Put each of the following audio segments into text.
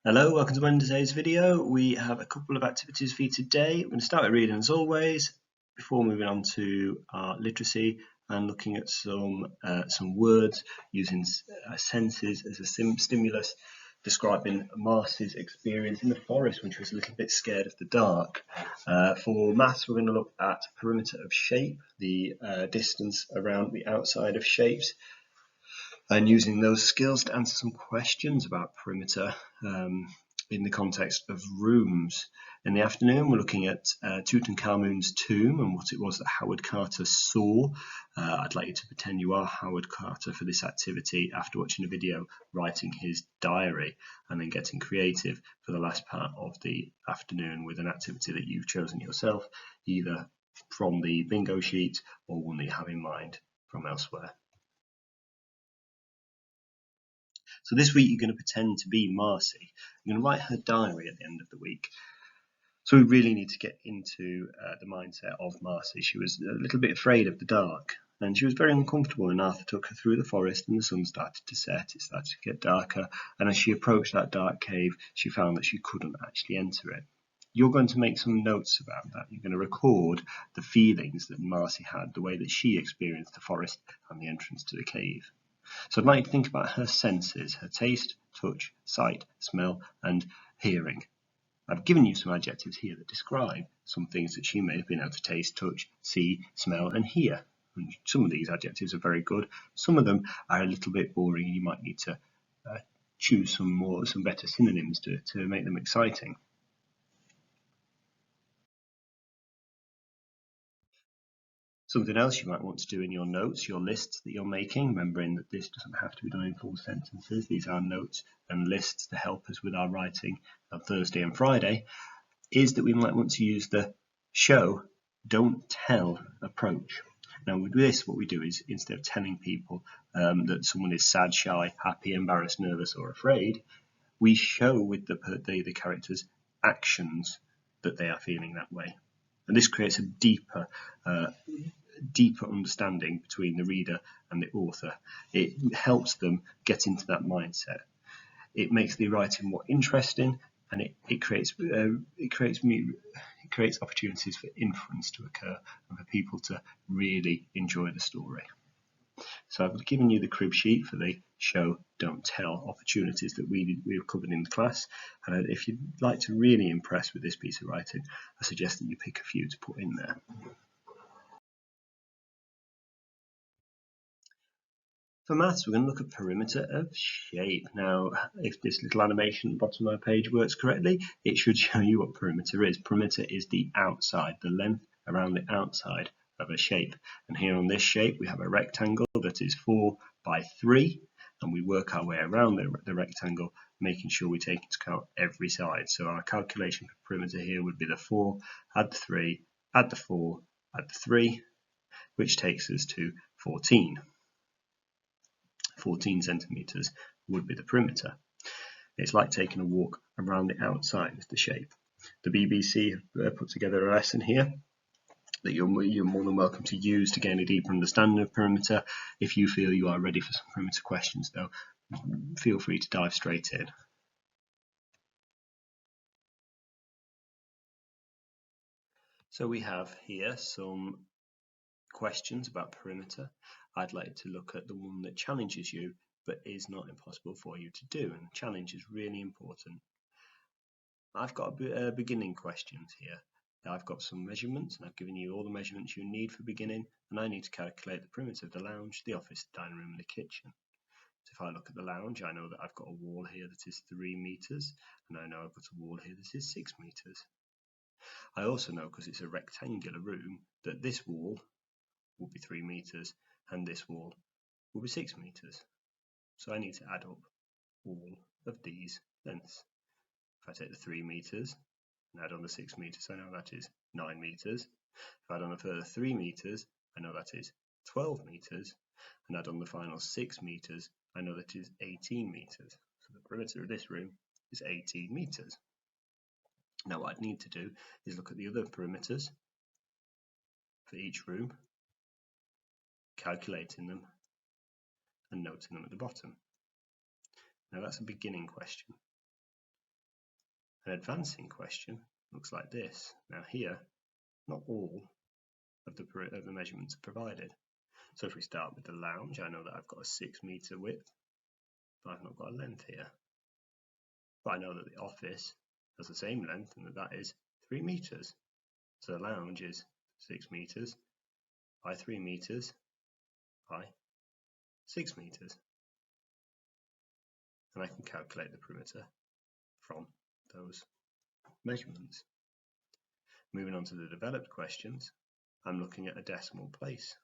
Hello, welcome to Wednesday's video. We have a couple of activities for you today. We're going to start with reading as always, before moving on to our literacy and looking at some words using senses as a stimulus, describing Marcy's experience in the forest when she was a little bit scared of the dark. For maths, we're going to look at perimeter of shape, the distance around the outside of shapes, and using those skills to answer some questions about perimeter in the context of rooms. In the afternoon, we're looking at Tutankhamun's tomb and what it was that Howard Carter saw. I'd like you to pretend you are Howard Carter for this activity after watching a video, writing his diary, and then getting creative for the last part of the afternoon with an activity that you've chosen yourself, either from the bingo sheet or one that you have in mind from elsewhere. So this week you're going to pretend to be Marcy. You're going to write her diary at the end of the week. So we really need to get into the mindset of Marcy. She was a little bit afraid of the dark, and she was very uncomfortable, and Arthur took her through the forest, and the sun started to set, it started to get darker, and as she approached that dark cave, she found that she couldn't actually enter it. You're going to make some notes about that. You're going to record the feelings that Marcy had, the way that she experienced the forest and the entrance to the cave. So I'd like you to think about her senses, her taste, touch, sight, smell, and hearing. I've given you some adjectives here that describe some things that she may have been able to taste, touch, see, smell, and hear. And some of these adjectives are very good. Some of them are a little bit boring. You might need to choose some better synonyms to make them exciting. Something else you might want to do in your notes, your lists that you're making, remembering that this doesn't have to be done in full sentences. These are notes and lists to help us with our writing on Thursday and Friday, is that we might want to use the show, don't tell approach. Now with this, what we do is, instead of telling people that someone is sad, shy, happy, embarrassed, nervous, or afraid, we show with the characters' actions that they are feeling that way. And this creates a deeper understanding between the reader and the author. It helps them get into that mindset. It makes the writing more interesting, and it creates opportunities for inference to occur and for people to really enjoy the story. So I've given you the crib sheet for the show, don't tell opportunities that we've covered in the class. And if you'd like to really impress with this piece of writing, I suggest that you pick a few to put in there. For maths, we're going to look at perimeter of shape. Now, if this little animation at the bottom of our page works correctly, it should show you what perimeter is. Perimeter is the outside, the length around the outside of a shape. And here on this shape, we have a rectangle that is 4 by 3, and we work our way around the rectangle, making sure we take into account every side. So our calculation for perimeter here would be the 4, add the 3, add the 4, add the 3, which takes us to 14. 14 centimeters would be the perimeter. It's like taking a walk around the outside of the shape. The BBC have put together a lesson here that you're more than welcome to use to gain a deeper understanding of perimeter. If you feel you are ready for some perimeter questions, though, feel free to dive straight in. So we have here some questions about perimeter. I'd like to look at the one that challenges you but is not impossible for you to do, and challenge is really important. I've got beginning questions here. I've got some measurements, and I've given you all the measurements you need for beginning, and I need to calculate the perimeter of the lounge, the office, the dining room, and the kitchen. So if I look at the lounge, I know that I've got a wall here that is 3 meters, and I know I've got a wall here that is 6 meters. I also know, because it's a rectangular room, that this wall will be 3 meters and this wall will be 6 meters. So I need to add up all of these lengths. If I take the 3 meters and add on the 6 meters, I know that is 9 meters. If I add on a further 3 meters, I know that is 12 meters. And add on the final 6 meters, I know that is 18 meters. So the perimeter of this room is 18 meters. Now what I'd need to do is look at the other perimeters for each room, calculating them and noting them at the bottom. Now that's a beginning question. An advancing question looks like this. Now here, not all of the measurements are provided. So if we start with the lounge, I know that I've got a 6 meter width, but I've not got a length here. But I know that the office has the same length and that is 3 meters. So the lounge is 6 meters by 3 meters by 6 meters. And I can calculate the perimeter from those measurements. Moving on to the developed questions, I'm looking at a decimal place.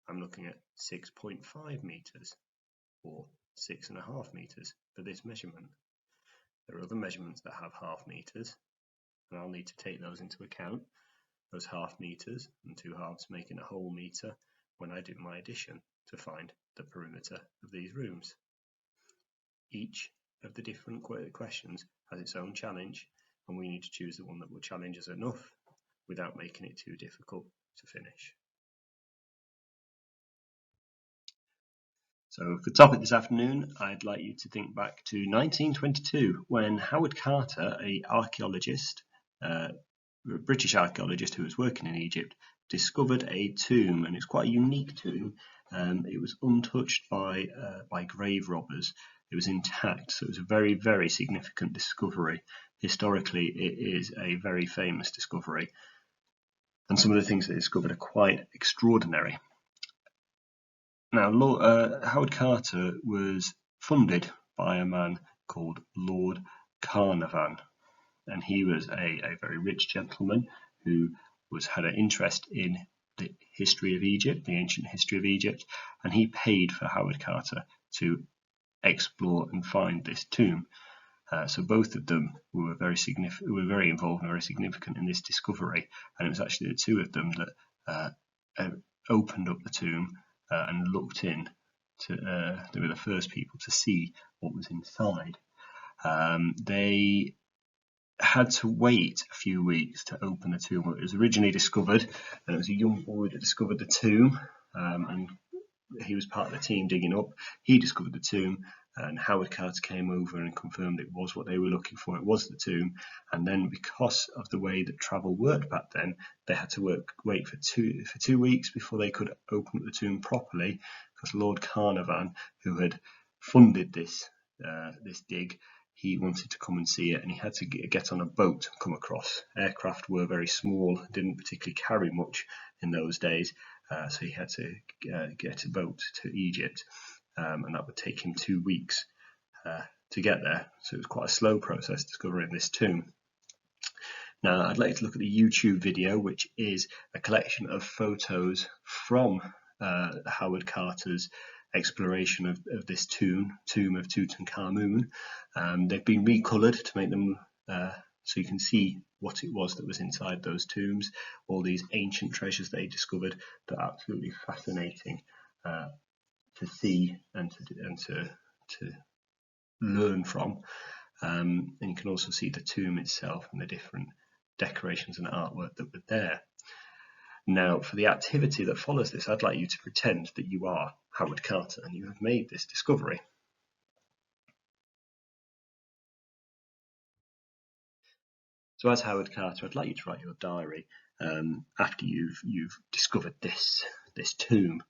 I'm looking at 6.5 meters or 6.5 meters for this measurement. There are other measurements that have half meters, and I'll need to take those into account, those half meters and 2 halves making a whole meter when I do my addition to find the perimeter of these rooms. Each of the different questions has its own challenge, and we need to choose the one that will challenge us enough without making it too difficult to finish. So for the topic this afternoon, I'd like you to think back to 1922 when Howard Carter, a British archaeologist who was working in Egypt, discovered a tomb, and it's quite a unique tomb. It was untouched by grave robbers. It was intact, so it was a very, very significant discovery. Historically, it is a very famous discovery, and some of the things they discovered are quite extraordinary. Now, Howard Carter was funded by a man called Lord Carnarvon, and he was a very rich gentleman who had an interest in the history of Egypt, the ancient history of Egypt, and he paid for Howard Carter to explore and find this tomb. So both of them were very involved and very significant in this discovery, and it was actually the two of them that opened up the tomb and looked in. They were the first people to see what was inside. They had to wait a few weeks to open the tomb. It was originally discovered, and it was a young boy that discovered the tomb, and he was part of the team digging up. He discovered the tomb, and Howard Carter came over and confirmed it was what they were looking for. It was the tomb, and then because of the way that travel worked back then, they had to wait for two weeks before they could open up the tomb properly, because Lord Carnarvon, who had funded this dig, he wanted to come and see it, and he had to get on a boat and come across. Aircraft were very small, didn't particularly carry much in those days, so he had to get a boat to Egypt, and that would take him 2 weeks to get there. So it was quite a slow process discovering this tomb. Now, I'd like to look at the YouTube video, which is a collection of photos from Howard Carter's exploration of this tomb of Tutankhamun. They've been recoloured to make them so you can see what it was that was inside those tombs, all these ancient treasures they discovered that are absolutely fascinating to see and to learn from. And you can also see the tomb itself and the different decorations and artwork that were there. Now, for the activity that follows this, I'd like you to pretend that you are Howard Carter and you have made this discovery. So as Howard Carter, I'd like you to write your diary after you've discovered this tomb,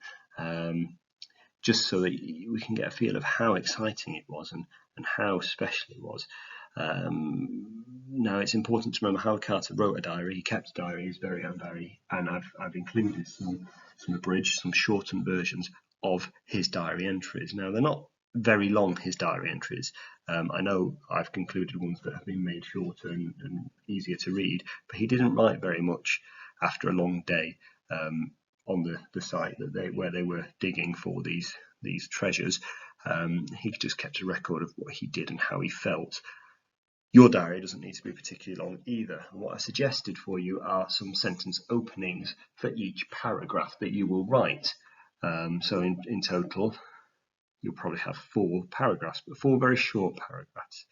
just so that we can get a feel of how exciting it was and how special it was. Now, it's important to remember Howard Carter wrote a diary. He kept a diary, his very own diary, and I've included some abridged, some shortened versions of his diary entries. Now, they're not very long, his diary entries. I know I've concluded ones that have been made shorter and easier to read, but he didn't write very much after a long day on the site where they were digging for these treasures. He just kept a record of what he did and how he felt. Your diary doesn't need to be particularly long either. And what I suggested for you are some sentence openings for each paragraph that you will write. So in total, you'll probably have 4 paragraphs, but 4 very short paragraphs.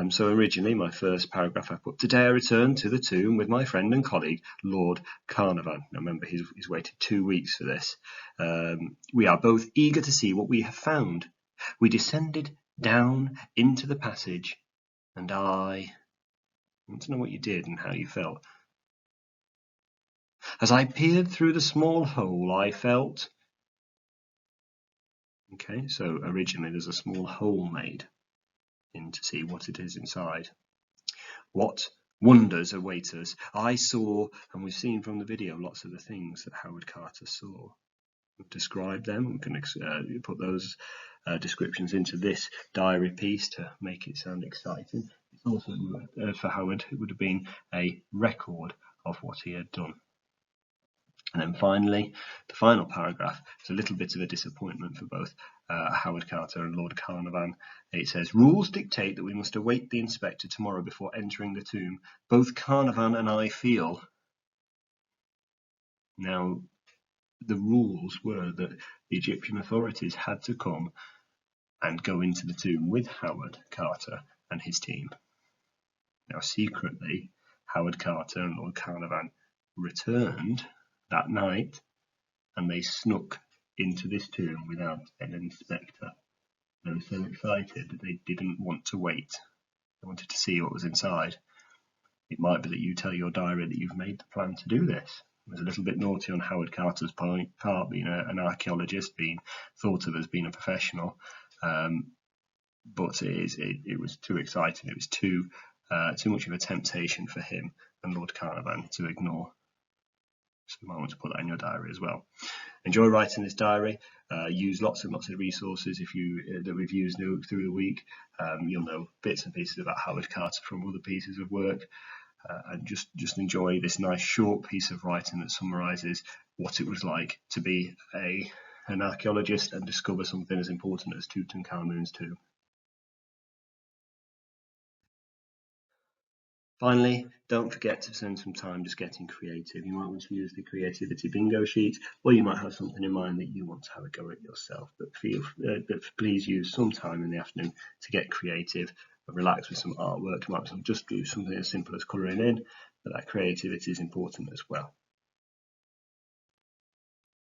So originally, my first paragraph I put, "Today I returned to the tomb with my friend and colleague, Lord Carnarvon." Now remember, he's waited 2 weeks for this. "We are both eager to see what we have found. We descended down into the passage, and I..." I want to know what you did and how you felt. As I peered through the small hole, I felt. Okay, so originally there's a small hole made in to see what it is inside. What wonders await us? I saw, and we've seen from the video, lots of the things that Howard Carter saw. We've described them. We can put those descriptions into this diary piece to make it sound exciting. It's also, for Howard, it would have been a record of what he had done. And then finally, the final paragraph is a little bit of a disappointment for both Howard Carter and Lord Carnarvon. It says, rules dictate that we must await the inspector tomorrow before entering the tomb. Both Carnarvon and I feel. Now, the rules were that the Egyptian authorities had to come and go into the tomb with Howard Carter and his team. Now, secretly, Howard Carter and Lord Carnarvon returned that night, and they snuck into this tomb without an inspector. They were so excited that they didn't want to wait. They wanted to see what was inside. It might be that you tell your diary that you've made the plan to do this. It was a little bit naughty on Howard Carter's part, being an archaeologist, being thought of as being a professional, but it was too exciting. It was too much of a temptation for him and Lord Carnarvon to ignore. So you might want to put that in your diary as well. Enjoy writing this diary. Use lots and lots of resources that we've used through the week. You'll know bits and pieces about Howard Carter from other pieces of work. And just enjoy this nice short piece of writing that summarises what it was like to be an archaeologist and discover something as important as Tutankhamun's tomb. Finally, don't forget to spend some time just getting creative. You might want to use the creativity bingo sheet, or you might have something in mind that you want to have a go at yourself. But please use some time in the afternoon to get creative, relax with some artwork. You might just do something as simple as colouring in, but that creativity is important as well.